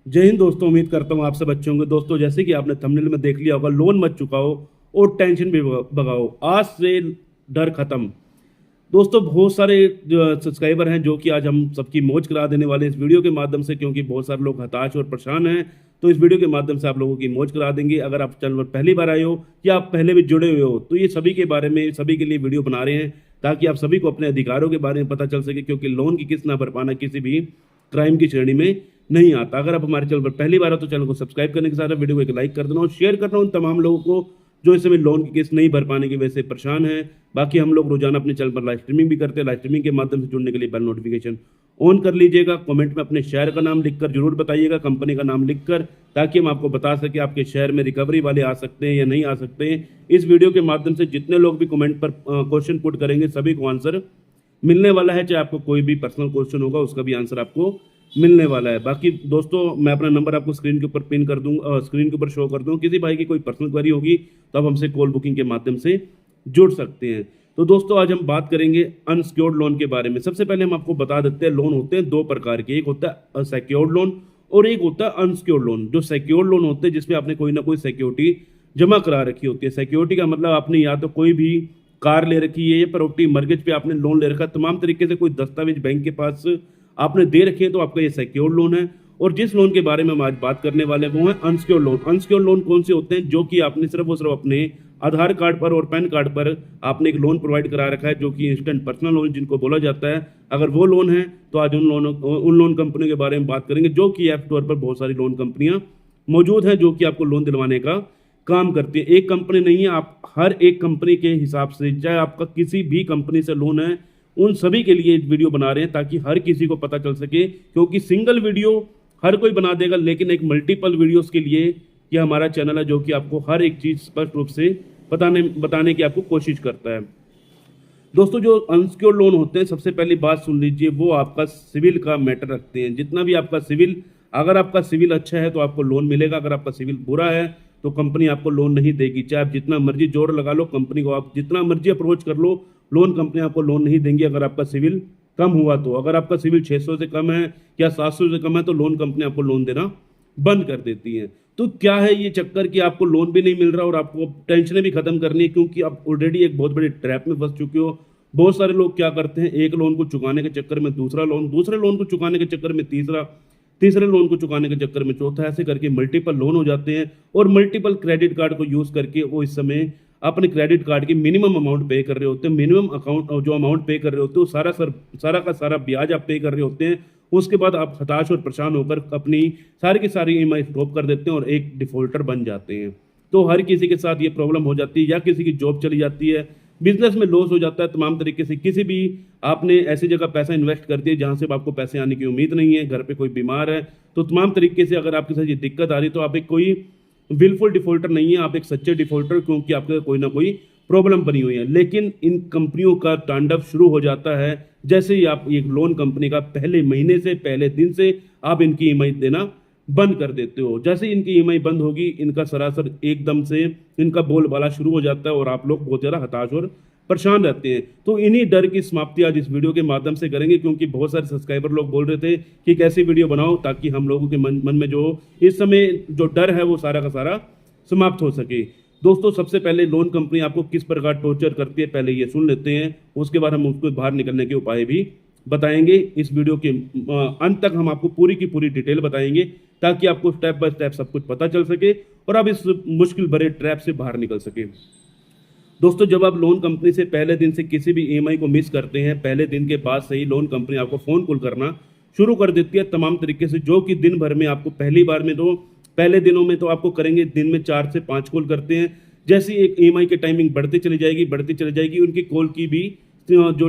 जय हिंद दोस्तों। उम्मीद करता हूँ आप सब अच्छे होंगे। दोस्तों, जैसे कि आपने थंबनेल में देख लिया होगा, लोन मत चुकाओ और टेंशन भी भगाओ, आज से डर खत्म। दोस्तों, बहुत सारे सब्सक्राइबर हैं जो कि आज हम सबकी मौज करा देने वाले हैं इस वीडियो के माध्यम से, क्योंकि बहुत सारे लोग हताश और परेशान हैं। तो इस वीडियो के माध्यम से आप लोगों की मौज करा देंगे। अगर आप चैनल पर पहली बार आए हो या आप पहले भी जुड़े हुए हो तो ये सभी के बारे में, सभी के लिए वीडियो बना रहे हैं ताकि आप सभी को अपने अधिकारों के बारे में पता चल सके, क्योंकि लोन की किस्त ना भर पाना किसी भी क्राइम की श्रेणी में नहीं आता। अगर आप हमारे चैनल पर पहली बार हो तो चैनल को सब्सक्राइब करने के साथ वीडियो को एक लाइक कर देना और शेयर करना उन तमाम लोगों को जो इस समय लोन की किस्त नहीं भर पाने की वजह से परेशान है। बाकी हम लोग रोजाना अपने चैनल पर लाइव स्ट्रीमिंग भी करते हैं। लाइव स्ट्रीमिंग के माध्यम से जुड़ने के लिए बेल नोटिफिकेशन ऑन कर लीजिएगा। कमेंट में अपने शहर का नाम लिखकर जरूर बताइएगा, कंपनी का नाम लिखकर, ताकि हम आपको बता सके आपके शहर में रिकवरी वाले आ सकते हैं या नहीं आ सकते हैं। इस वीडियो के माध्यम से जितने लोग भी कमेंट पर क्वेश्चन पुट करेंगे सभी को आंसर मिलने वाला है। चाहे आपको कोई भी पर्सनल क्वेश्चन होगा उसका भी आंसर आपको मिलने वाला है। बाकी दोस्तों, मैं अपना नंबर आपको स्क्रीन के ऊपर पिन कर दूंगा, स्क्रीन के ऊपर शो कर दूंगा। किसी भाई की कोई पर्सनल क्वेरी होगी तो आप हमसे कॉल बुकिंग के माध्यम से जुड़ सकते हैं। तो दोस्तों, आज हम बात करेंगे अनसिक्योर्ड लोन के बारे में। सबसे पहले हम आपको बता देते हैं, लोन होते हैं दो प्रकार के, एक होता है सिक्योर्ड लोन और एक होता है अनसिक्योर्ड लोन। जो सिक्योर्ड लोन होते हैं जिसमें आपने कोई ना कोई सिक्योरिटी जमा करा रखी होती है। सिक्योरिटी का मतलब आपने या तो कोई भी कार ले रखी है या प्रॉपर्टी मर्गेज पे आपने लोन ले रखा है, तमाम तरीके से कोई दस्तावेज बैंक के पास आपने दे रखे हैं, तो आपका ये सिक्योर्ड लोन है। और जिस लोन के बारे में हम आज बात करने वाले हैं वो है अनसिक्योर्ड लोन। अनसिक्योर्ड लोन कौन से होते हैं? जो कि आपने सिर्फ और सिर्फ अपने आधार कार्ड पर और पैन कार्ड पर आपने एक लोन प्रोवाइड करा रखा है, जो कि इंस्टेंट पर्सनल लोन जिनको बोला जाता है। अगर वो लोन है तो आज उन लोन कंपनियों के बारे में बात करेंगे, जो कि ऐप स्टोर पर बहुत सारी लोन कंपनियां मौजूद हैं जो कि आपको लोन दिलवाने का काम करती है। एक कंपनी नहीं है, आप हर एक कंपनी के हिसाब से, चाहे आपका किसी भी कंपनी से लोन है, उन सभी के लिए वीडियो बना रहे हैं ताकि हर किसी को पता चल सके। क्योंकि सिंगल वीडियो हर कोई बना देगा, लेकिन एक मल्टीपल वीडियोस के लिए ये हमारा चैनल है जो कि आपको हर एक चीज स्पष्ट रूप से बताने की आपको कोशिश करता है। दोस्तों, जो अनसिक्योर्ड लोन होते हैं, सबसे पहली बात सुन लीजिए, वो आपका सिविल का मैटर रखते हैं। जितना भी आपका सिविल, अगर आपका सिविल अच्छा है तो आपको लोन मिलेगा। अगर आपका सिविल बुरा है तो कंपनी आपको लोन नहीं देगी। चाहे आप जितना मर्जी जोर लगा लो, कंपनी को आप जितना मर्जी अप्रोच कर लो, लोन कंपनी आपको लोन नहीं देंगी अगर आपका सिविल कम हुआ तो। अगर आपका सिविल 600 से कम है या 700 से कम है तो लोन कंपनी आपको लोन देना बंद कर देती है। तो क्या है ये चक्कर कि आपको लोन भी नहीं मिल रहा और आपको टेंशनें भी खत्म करनी है, क्योंकि आप ऑलरेडी एक बहुत बड़ी ट्रैप में फंस चुके हो। बहुत सारे लोग क्या करते हैं, एक लोन को चुकाने के चक्कर में दूसरा लोन, दूसरे लोन को चुकाने के चक्कर में तीसरा, तीसरे लोन को चुकाने के चक्कर में चौथा, ऐसे करके मल्टीपल लोन हो जाते हैं। और मल्टीपल क्रेडिट कार्ड को यूज करके वो इस समय अपने क्रेडिट कार्ड की मिनिमम अमाउंट पे कर रहे होते हैं। मिनिमम अकाउंट जो अमाउंट पे कर रहे होते हैं वो सारा का सारा ब्याज आप पे कर रहे होते हैं। उसके बाद आप हताश और परेशान होकर अपनी सारी की सारी ईएमआई स्टॉप कर देते हैं और एक डिफॉल्टर बन जाते हैं। तो हर किसी के साथ ये प्रॉब्लम हो जाती है, या किसी की जॉब चली जाती है, बिजनेस में लॉस हो जाता है, तमाम तरीके से। किसी भी आपने ऐसी जगह पैसा इन्वेस्ट कर दिया जहां से आपको पैसे आने की उम्मीद नहीं है, घर पे कोई बीमार है, तो तमाम तरीके से अगर आपके साथ ये दिक्कत आ रही है तो आप एक कोई विलफुल डिफॉल्टर नहीं है, आप एक सच्चे डिफॉल्टर, क्योंकि आपके कोई ना कोई प्रॉब्लम बनी हुई है। लेकिन इन कंपनियों का तांडव शुरू हो जाता है जैसे ही आप एक लोन कंपनी का पहले महीने से, पहले दिन से आप इनकी ईएमआई देना बंद कर देते हो। जैसे ही इनकी ईएमआई बंद होगी, इनका सरासर एकदम से इनका बोलबाला शुरू हो जाता है और आप लोग बहुत ज़्यादा हताश और परेशान रहते हैं। तो इन्हीं डर की समाप्ति आज इस वीडियो के माध्यम से करेंगे, क्योंकि बहुत सारे सब्सक्राइबर लोग बोल रहे थे कि कैसी वीडियो बनाओ ताकि हम लोगों के मन में जो इस समय जो डर है वो सारा का सारा समाप्त हो सके। दोस्तों, सबसे पहले लोन कंपनी आपको किस प्रकार टॉर्चर करती है पहले ये सुन लेते हैं, उसके बाद हम उसको बाहर निकलने के उपाय भी बताएंगे। इस वीडियो के अंत तक हम आपको पूरी की पूरी डिटेल बताएंगे ताकि आपको स्टेप बाय स्टेप सब कुछ पता चल सके और आप इस मुश्किल भरे ट्रैप से बाहर निकल सके। दोस्तों, जब आप लोन कंपनी से पहले दिन से किसी भी ईएमआई को मिस करते हैं, पहले दिन के बाद से ही लोन कंपनी आपको फोन कॉल करना शुरू कर देती है तमाम तरीके से, जो कि दिन भर में आपको पहली बार में तो पहले दिनों में तो आपको करेंगे, दिन में 4 से 5 कॉल करते हैं। जैसे एक ईएमआई की टाइमिंग बढ़ती चली जाएगी, उनकी कॉल की भी जो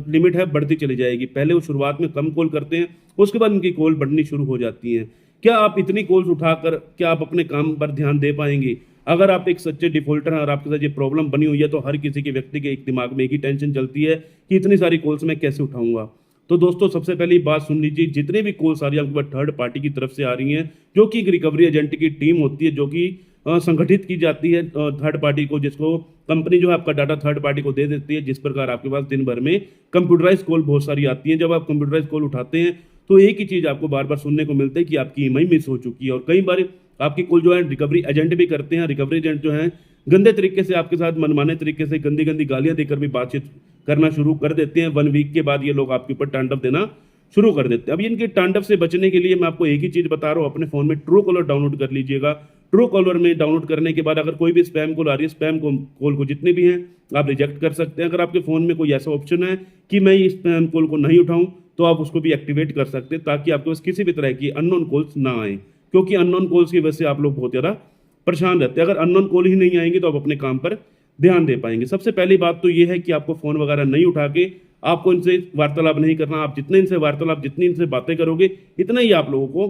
लिमिट है बढ़ती चली जाएगी। पहले वो शुरुआत में कम कॉल करते हैं, उसके बाद उनकी कॉल बढ़नी शुरू हो जाती है। क्या आप इतनी कॉल्स उठाकर क्या आप अपने काम पर ध्यान दे पाएंगे? अगर आप एक सच्चे डिफॉल्टर हैं और आपके साथ ये प्रॉब्लम बनी हुई है तो हर किसी के व्यक्ति के एक दिमाग में एक ही टेंशन चलती है कि इतनी सारी कॉल्स मैं कैसे उठाऊंगा। तो दोस्तों, सबसे पहली बात सुन लीजिए, जितने भी कॉल्स आ रही है आपके पास थर्ड पार्टी की तरफ से आ रही हैं, जो कि एक रिकवरी एजेंट की टीम होती है, जो कि संगठित की जाती है थर्ड पार्टी को, जिसको कंपनी जो है आपका डाटा थर्ड पार्टी को दे देती है। जिस प्रकार आपके पास दिन भर में कंप्यूटराइज कॉल बहुत सारी आती हैं, जब आप कंप्यूटराइज कॉल उठाते हैं तो एक ही चीज़ आपको बार बार सुनने को मिलता है कि आपकी ईएमआई मिस हो चुकी है। और कई बार आपकी कॉल जो है रिकवरी एजेंट भी करते हैं। रिकवरी एजेंट जो है गंदे तरीके से आपके साथ मनमाने तरीके से गंदी गंदी गालियां देकर भी बातचीत करना शुरू कर देते हैं। 1 वीक के बाद ये लोग आपके ऊपर तांडव देना शुरू कर देते हैं। अब इनके तांडव से बचने के लिए मैं आपको एक ही चीज़ बता रहा हूँ, अपने फ़ोन में ट्रू कॉलर डाउनलोड कर लीजिएगा। ट्रू कॉलर में डाउनलोड करने के बाद अगर कोई भी स्पैम कॉल आ रही है, स्पैम कॉल को जितने भी हैं आप रिजेक्ट कर सकते हैं। अगर आपके फ़ोन में कोई ऐसा ऑप्शन है कि मैं इस स्पैम कॉल को नहीं उठाऊं, तो आप उसको भी एक्टिवेट कर सकते हैं ताकि आपके पास किसी भी तरह की अननोन कॉल्स ना आए, क्योंकि अननोन कॉल्स की वजह से आप लोग बहुत ज़्यादा परेशान रहते हैं। अगर अननोन कॉल ही नहीं आएंगे तो आप अपने काम पर ध्यान दे पाएंगे। सबसे पहली बात तो ये है कि आपको फ़ोन वगैरह नहीं उठा के आपको इनसे वार्तालाप नहीं करना। आप जितने इनसे वार्तालाप, जितनी इनसे बातें करोगे, इतना ही आप लोगों को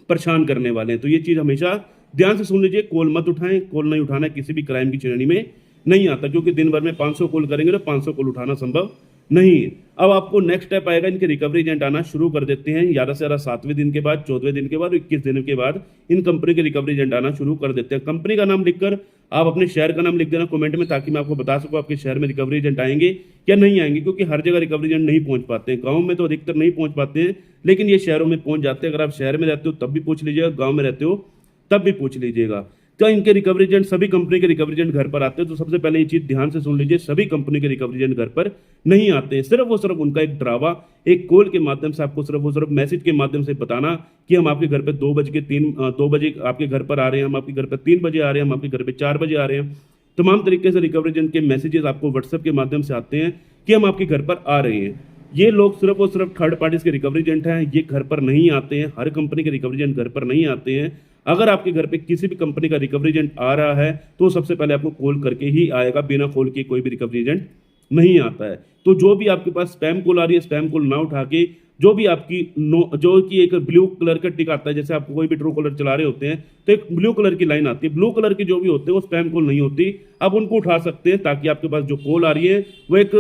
परेशान करने वाले हैं। तो ये चीज़ हमेशा ध्यान से सुन लीजिए, कॉल मत उठाएं। कॉल नहीं उठाना किसी भी क्राइम की श्रेणी में नहीं आता, क्योंकि दिन भर में 500 कॉल करेंगे तो 500 कॉल उठाना संभव नहीं है। अब आपको नेक्स्ट स्टेप आएगा, इनके रिकवरी एजेंट आना शुरू कर देते हैं ज़्यादा से ज़्यादा 7वें दिन के बाद, 14वें दिन के बाद, 21 दिन के बाद इन कंपनी के रिकवरी एजेंट आना शुरू कर देते हैं। कंपनी का नाम लिखकर आप अपने शहर का नाम लिख देना कमेंट में, ताकि मैं आपको बता सकूं आपके शहर में रिकवरी एजेंट आएंगे या नहीं आएंगे, क्योंकि हर जगह रिकवरी एजेंट नहीं पहुंच पाते हैं। गाँव में तो अधिकतर नहीं पहुंच पाते हैं, लेकिन ये शहरों में पहुंच जाते हैं। अगर आप शहर में रहते हो तब भी पूछ लीजिएगा, गाँव में रहते हो तब भी पूछ लीजिएगा। तो इनके रिकवरी एजेंट, सभी कंपनी के रिकवरी एजेंट घर पर आते हैं। तो सबसे पहले ये चीज ध्यान से सुन लीजिए, सभी कंपनी के रिकवरी एजेंट घर पर नहीं आते हैं। सिर्फ वो सिर्फ उनका एक ड्रावा, एक कॉल के माध्यम से आपको सिर्फ वो सिर्फ मैसेज के माध्यम से बताना कि हम आपके घर पे 2 बजे आपके घर पर आ रहे हैं, हम आपके घर पर 3 बजे आ रहे हैं, हम आपके घर पे 4 बजे आ रहे हैं। तमाम तरीके से रिकवरी एजेंट के मैसेजेस आपको व्हाट्सएप के माध्यम से आते हैं कि हम आपके घर पर आ रहे हैं। ये लोग सिर्फ और सिर्फ थर्ड पार्टीज के रिकवरी एजेंट हैं, ये घर पर नहीं आते हैं। हर कंपनी के रिकवरी एजेंट घर पर नहीं आते हैं। अगर आपके घर पे किसी भी कंपनी का रिकवरी एजेंट आ रहा है तो सबसे पहले आपको कॉल करके ही आएगा, बिना कॉल के कोई भी रिकवरी एजेंट नहीं आता है। तो जो भी आपके पास स्पैम कॉल आ रही है, स्पैम कॉल ना उठा के जो भी आपकी जो कि एक ब्लू कलर का टिक आता है, जैसे आप कोई भी ट्रू कॉलर चला रहे होते हैं तो एक ब्लू कलर की लाइन आती है, ब्लू कलर की जो भी होते हैं वो स्पैम कॉल नहीं होती। आप उनको उठा सकते हैं ताकि आपके पास जो कॉल आ रही है वो एक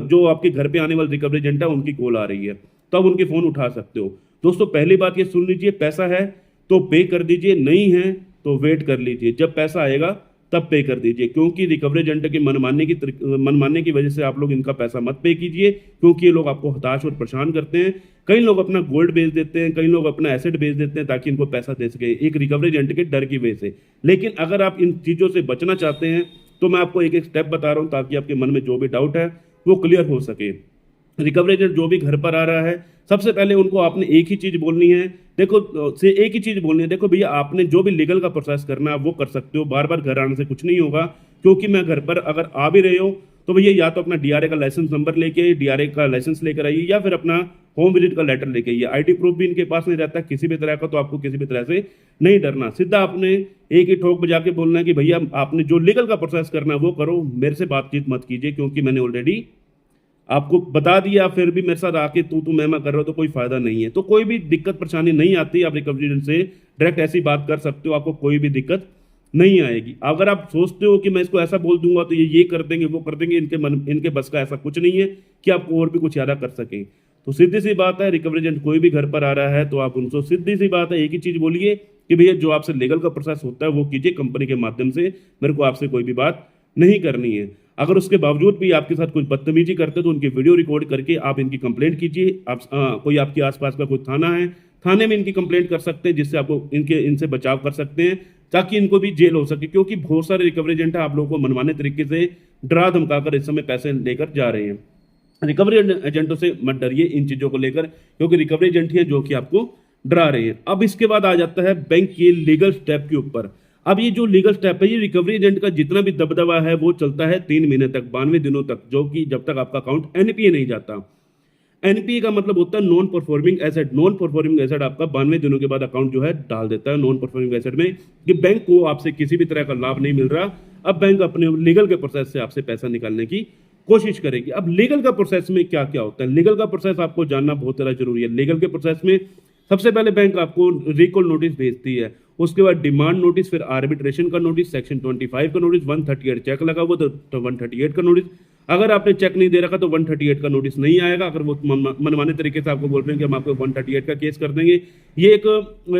जो आपके घर पे आने वाले रिकवरी एजेंट है उनकी कॉल आ रही है, तो आप उनके फ़ोन उठा सकते हो। दोस्तों पहली बात ये सुन लीजिए, पैसा है तो पे कर दीजिए, नहीं है तो वेट कर लीजिए, जब पैसा आएगा तब पे कर दीजिए। क्योंकि रिकवरी एजेंट के मनमानने की वजह से आप लोग इनका पैसा मत पे कीजिए, क्योंकि ये लोग आपको हताश और परेशान करते हैं। कई लोग अपना गोल्ड बेच देते हैं, कई लोग अपना एसेट बेच देते हैं ताकि इनको पैसा दे सके, एक रिकवरी एजेंट के डर की वजह से। लेकिन अगर आप इन चीज़ों से बचना चाहते हैं तो मैं आपको एक एक स्टेप बता रहा हूँ ताकि आपके मन में जो भी डाउट है वो क्लियर हो सके। रिकवरी एजेंट जो भी घर पर आ रहा है, सबसे पहले उनको आपने एक ही चीज बोलनी है, एक ही चीज बोलनी है, देखो भैया आपने जो भी लीगल का प्रोसेस करना है वो कर सकते हो, बार बार घर आने से कुछ नहीं होगा। क्योंकि मैं घर पर अगर आ भी रहे हो तो भैया या तो अपना डीआरए का लाइसेंस नंबर लेके आइए, डीआरए का लाइसेंस लेकर आइए, या फिर अपना होम विजिट का लेटर लेके आइए। आईडी प्रूफ भी इनके पास नहीं रहता किसी भी तरह का, तो आपको किसी भी तरह से नहीं डरना। सीधा आपने एक ही ठोक बजा के बोलना है कि भैया आपने जो लीगल का प्रोसेस करना है वो करो, मेरे से बातचीत मत कीजिए, क्योंकि मैंने ऑलरेडी आपको बता दिया, फिर भी मेरे साथ आके तू मैं कर रहा हो तो कोई फायदा नहीं है। तो कोई भी दिक्कत परेशानी नहीं आती, आप रिकवरी एजेंट से डायरेक्ट ऐसी बात कर सकते हो, आपको कोई भी दिक्कत नहीं आएगी। अगर आप सोचते हो कि मैं इसको ऐसा बोल दूंगा तो ये कर देंगे वो कर देंगे, इनके बस का ऐसा कुछ नहीं है कि आपको और भी कुछ ज्यादा कर सकें। तो सीधी सी बात है, रिकवरी एजेंट कोई भी घर पर आ रहा है तो आप उनसे सीधी सी बात है एक ही चीज बोलिए कि भैया जो आपसे लीगल का प्रोसेस होता है वो कीजिए कंपनी के माध्यम से, मेरे को आपसे कोई भी बात नहीं करनी है। अगर उसके बावजूद भी आपके साथ कुछ बदतमीजी करते तो उनकी वीडियो रिकॉर्ड करके आप इनकी कंप्लेंट कीजिए। आप कोई आपके आसपास का कोई थाना है, थाने में इनकी कंप्लेंट कर सकते हैं, जिससे आपको इनसे बचाव कर सकते हैं ताकि इनको भी जेल हो सके। क्योंकि बहुत सारे रिकवरी एजेंट है आप लोगों को मनमाने तरीके से डरा धमकाकर इस समय पैसे लेकर जा रहे हैं। रिकवरी एजेंटों से मत डरिए इन चीजों को लेकर, क्योंकि रिकवरी एजेंट ही है जो कि आपको डरा रहे हैं। अब इसके बाद आ जाता है बैंक के लीगल स्टेप के ऊपर। अब ये जो लीगल स्टेप है, ये रिकवरी एजेंट का जितना भी दबदबा है वो चलता है 3 महीने तक, 92 दिनों तक, जो कि जब तक आपका अकाउंट एनपीए नहीं जाता। एनपीए का मतलब होता है non performing asset. Non performing asset आपका 92 दिनों के बाद अकाउंट जो है डाल देता है नॉन परफॉर्मिंग एसेट में, कि बैंक को आपसे किसी भी तरह का लाभ नहीं मिल रहा। अब बैंक अपने लीगल के प्रोसेस से आपसे पैसा निकालने की कोशिश करेगी। अब लीगल का प्रोसेस में क्या क्या होता है, लीगल का प्रोसेस आपको जानना बहुत ज़्यादा जरूरी है। लीगल के प्रोसेस में सबसे पहले बैंक आपको रिकॉल नोटिस भेजती है, उसके बाद डिमांड नोटिस, फिर आर्बिट्रेशन का नोटिस, सेक्शन 25 का नोटिस, 138 चेक लगा हुआ तो 138 का नोटिस। अगर आपने चेक नहीं दे रखा तो 138 का नोटिस नहीं आएगा। अगर वो मनमाने तरीके से आपको बोल रहे हैं कि हम आपको 138 का केस कर देंगे, ये एक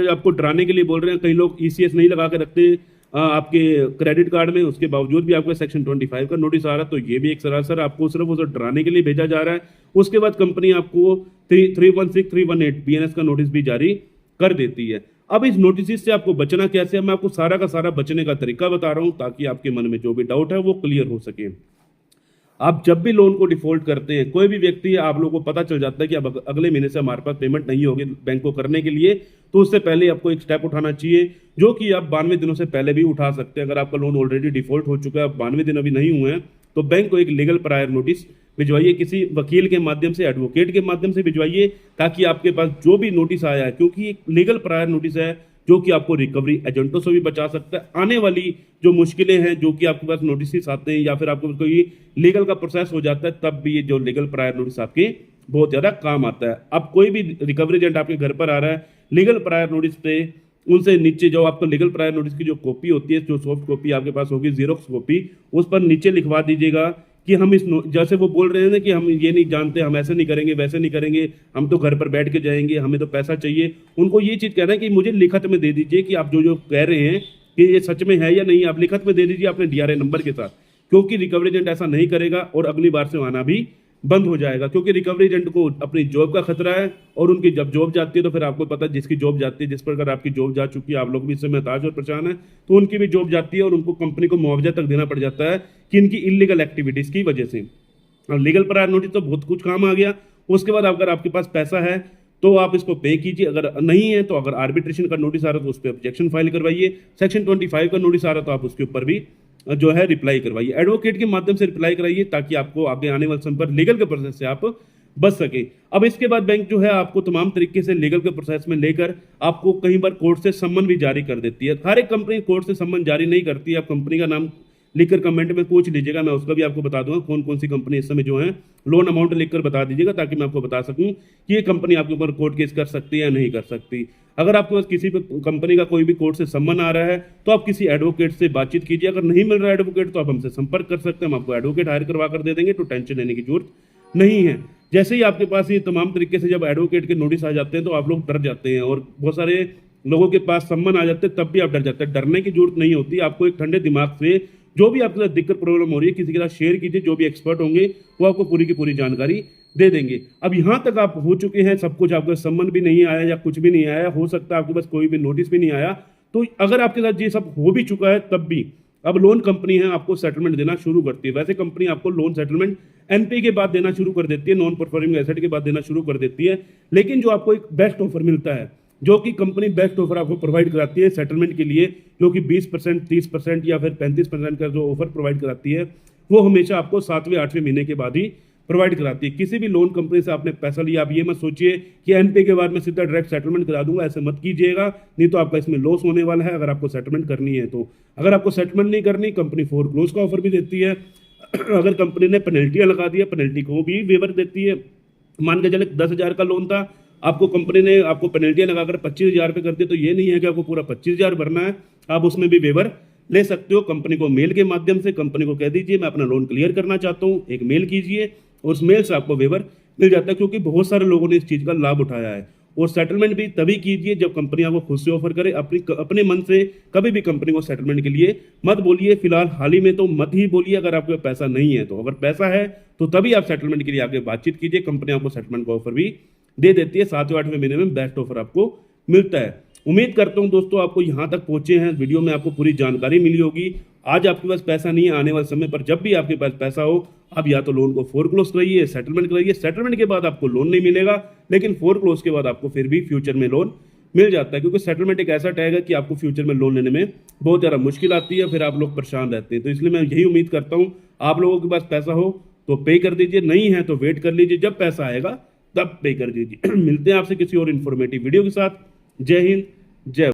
आपको डराने के लिए बोल रहे हैं। कई लोग ईसीएस नहीं लगा के रखते, आपके क्रेडिट कार्ड में, उसके बावजूद भी आपको सेक्शन 25 का नोटिस आ रहा है, तो ये भी एक सरासर आपको सिर्फ उसे डराने के लिए भेजा जा रहा है। उसके बाद कंपनी आपको 316 318 BNS का नोटिस भी जारी कर देती है। अब इस नोटिस से आपको बचना कैसे है, मैं आपको सारा का सारा बचने का तरीका बता रहा हूं, ताकि आपके मन में जो भी डाउट है वो क्लियर हो सके। आप जब भी लोन को डिफॉल्ट करते हैं, कोई भी व्यक्ति, आप लोगों को पता चल जाता है कि अब अगले महीने से हमारे पास पेमेंट नहीं होगी बैंक को करने के लिए, तो उससे पहले आपको एक स्टेप उठाना चाहिए, जो कि आप 92 दिनों से पहले भी उठा सकते हैं। अगर आपका लोन ऑलरेडी डिफॉल्ट हो चुका है, 92 दिन अभी नहीं हुए हैं, तो बैंक को एक लीगल प्रायर नोटिस भिजवाइए, किसी वकील के माध्यम से, एडवोकेट के माध्यम से भिजवाइए, ताकि आपके पास जो भी नोटिस आया है, क्योंकि एक लीगल प्रायर नोटिस है जो कि आपको रिकवरी एजेंटों से भी बचा सकता है। आने वाली जो मुश्किलें हैं, जो कि आपके पास नोटिस आते हैं या फिर आपको कोई लीगल का प्रोसेस हो जाता है, तब भी ये जो लीगल प्रायर नोटिस आपके बहुत ज़्यादा काम आता है। अब कोई भी रिकवरी एजेंट आपके घर पर आ रहा है, लीगल प्रायर नोटिस पे उनसे नीचे जो आपको लीगल प्रायर नोटिस की जो कॉपी होती है, जो सॉफ्ट कॉपी आपके पास होगी, जीरोक्स कॉपी, उस पर नीचे लिखवा दीजिएगा कि हम जैसे वो बोल रहे हैं ना कि हम ये नहीं जानते, हम ऐसे नहीं करेंगे, वैसे नहीं करेंगे, हम तो घर पर बैठ के जाएंगे, हमें तो पैसा चाहिए। उनको ये चीज़ कहना है कि मुझे लिखत में दे दीजिए कि आप जो जो कह रहे हैं कि ये सच में है या नहीं, आप लिखत में दे दीजिए अपने DRA नंबर के साथ, क्योंकि रिकवरी एजेंट ऐसा नहीं करेगा और अगली बार से आना भी बंद हो जाएगा। क्योंकि रिकवरी एजेंट को अपनी जॉब का खतरा है, और उनकी जब जॉब जाती है तो फिर आपको पता है, जिसकी जॉब जाती है, जिस प्रकार आपकी जॉब जा चुकी है, आप लोग भी इससे महताज और परेशान है, तो उनकी भी जॉब जाती है और उनको कंपनी को मुआवजा तक देना पड़ जाता है कि इनकी इलीगल एक्टिविटीज की वजह से। और लीगल प्रायर नोटिस तो बहुत कुछ काम आ गया। उसके बाद अगर आपके पास पैसा है तो आप इसको पे कीजिए, अगर नहीं है तो अगर आर्बिट्रेशन का नोटिस आ रहा है तो उस पर ऑब्जेक्शन फाइल करवाइए, सेक्शन 25 का नोटिस आ रहा है तो आप उसके ऊपर भी जो है रिप्लाई करवाइए, एडवोकेट के माध्यम से रिप्लाई कराइए, ताकि आपको आगे आने वाले समय पर लीगल के प्रोसेस से आप बच सके। अब इसके बाद बैंक जो है आपको तमाम तरीके से लीगल के प्रोसेस में लेकर आपको कई बार कोर्ट से सम्मन भी जारी कर देती है। हर एक कंपनी कोर्ट से सम्मन जारी नहीं करती है। आप कंपनी का नाम लिखकर कमेंट में पूछ लीजिएगा, मैं उसका भी आपको बता दूंगा कौन कौन सी कंपनी इस समय जो है लोन अमाउंट लिखकर बता दीजिएगा, ताकि मैं आपको बता सकूं कि ये कंपनी आपके ऊपर कोर्ट केस कर सकती है या नहीं कर सकती। अगर आपके पास किसी भी कंपनी का कोई भी कोर्ट से सम्मन आ रहा है तो आप किसी एडवोकेट से बातचीत कीजिए। अगर नहीं मिल रहा है एडवोकेट तो आप हमसे संपर्क कर सकते हैं, हम आपको एडवोकेट हायर करवा कर दे देंगे, तो टेंशन लेने की जरूरत नहीं है। जैसे ही आपके पास ये तमाम तरीके से जब एडवोकेट के नोटिस आ जाते हैं तो आप लोग डर जाते हैं, और बहुत सारे लोगों के पास सम्मन आ जाते हैं तब भी आप डर जाते हैं। डरने की जरूरत नहीं होती, आपको एक ठंडे दिमाग से जो भी आपके साथ दिक्कत प्रॉब्लम हो रही है किसी के साथ शेयर कीजिए, जो भी एक्सपर्ट होंगे वो आपको पूरी की पूरी जानकारी दे देंगे। अब यहाँ तक आप हो चुके हैं, सब कुछ, आपका सम्मन भी नहीं आया या कुछ भी नहीं आया, हो सकता है आपके पास कोई भी नोटिस भी नहीं आया, तो अगर आपके साथ ये सब हो भी चुका है तब भी अब लोन कंपनी है आपको सेटलमेंट देना शुरू करती है। वैसे कंपनी आपको लोन सेटलमेंट NPA के बाद देना शुरू कर देती है, नॉन परफॉर्मिंग एसेट के बाद देना शुरू कर देती है, लेकिन जो आपको एक बेस्ट ऑफर मिलता है, जो कि कंपनी बेस्ट ऑफर आपको प्रोवाइड कराती है सेटलमेंट के लिए, जो कि 20%, 30% या फिर 35% का जो ऑफर प्रोवाइड कराती है, वो हमेशा आपको 7वें 8वें महीने के बाद ही प्रोवाइड कराती है। किसी भी लोन कंपनी से आपने पैसा लिया, आप ये मत सोचिए कि NPA के बाद मैं सीधा डायरेक्ट सेटलमेंट करा दूंगा, ऐसे मत कीजिएगा, नहीं तो आपका इसमें लॉस होने वाला है। अगर आपको सेटलमेंट करनी है तो, अगर आपको सेटलमेंट नहीं करनी, कंपनी फोरक्लोज का ऑफर भी देती है। अगर कंपनी ने पेनल्टियां लगा दी है, पेनल्टी को भी वेवर देती है। मान के चले 10,000 का लोन था, आपको कंपनी ने आपको पेनल्टियां लगाकर 25,000 रुपये कर दिए, तो ये नहीं है कि आपको पूरा 25,000 भरना है, आप उसमें भी वेवर ले सकते हो। कंपनी को मेल के माध्यम से कंपनी को कह दीजिए मैं अपना लोन क्लियर करना चाहता हूँ, एक मेल कीजिए, और उस मेल से आपको वेवर मिल जाता है, क्योंकि बहुत सारे लोगों ने इस चीज़ का लाभ उठाया है। और सेटलमेंट भी तभी कीजिए जब कंपनी आपको खुद से ऑफर करे। अपने मन से कभी भी कंपनी को सेटलमेंट के लिए मत बोलिए। फिलहाल हाल ही में तो मत ही बोलिए अगर आपके पास पैसा नहीं है तो। अगर पैसा है तो तभी आप सेटलमेंट के लिए आगे बातचीत कीजिए, कंपनी आपको सेटलमेंट का ऑफर भी दे देती है। 7वें 8वें महीने में बेस्ट ऑफर आपको मिलता है। उम्मीद करता हूं दोस्तों आपको यहाँ तक पहुंचे हैं, वीडियो में आपको पूरी जानकारी मिली होगी। आज आपके पास पैसा नहीं है, आने वाले समय पर जब भी आपके पास पैसा हो, आप या तो लोन को फोरक्लोज कराइए, सेटलमेंट कराइए। सेटलमेंट के बाद आपको लोन नहीं मिलेगा, लेकिन फोरक्लोज के बाद आपको फिर भी फ्यूचर में लोन मिल जाता है, क्योंकि सेटलमेंट एक ऐसा टैग है कि आपको फ्यूचर में लोन लेने में बहुत ज़्यादा मुश्किल आती है, फिर आप लोग परेशान रहते हैं। तो इसलिए मैं यही उम्मीद करता हूँ आप लोगों के पास पैसा हो तो पे कर दीजिए, नहीं है तो वेट कर लीजिए, जब पैसा आएगा तब पे कर दीजिए। मिलते हैं आपसे किसी और इन्फॉर्मेटिव वीडियो के साथ। जय हिंद, जय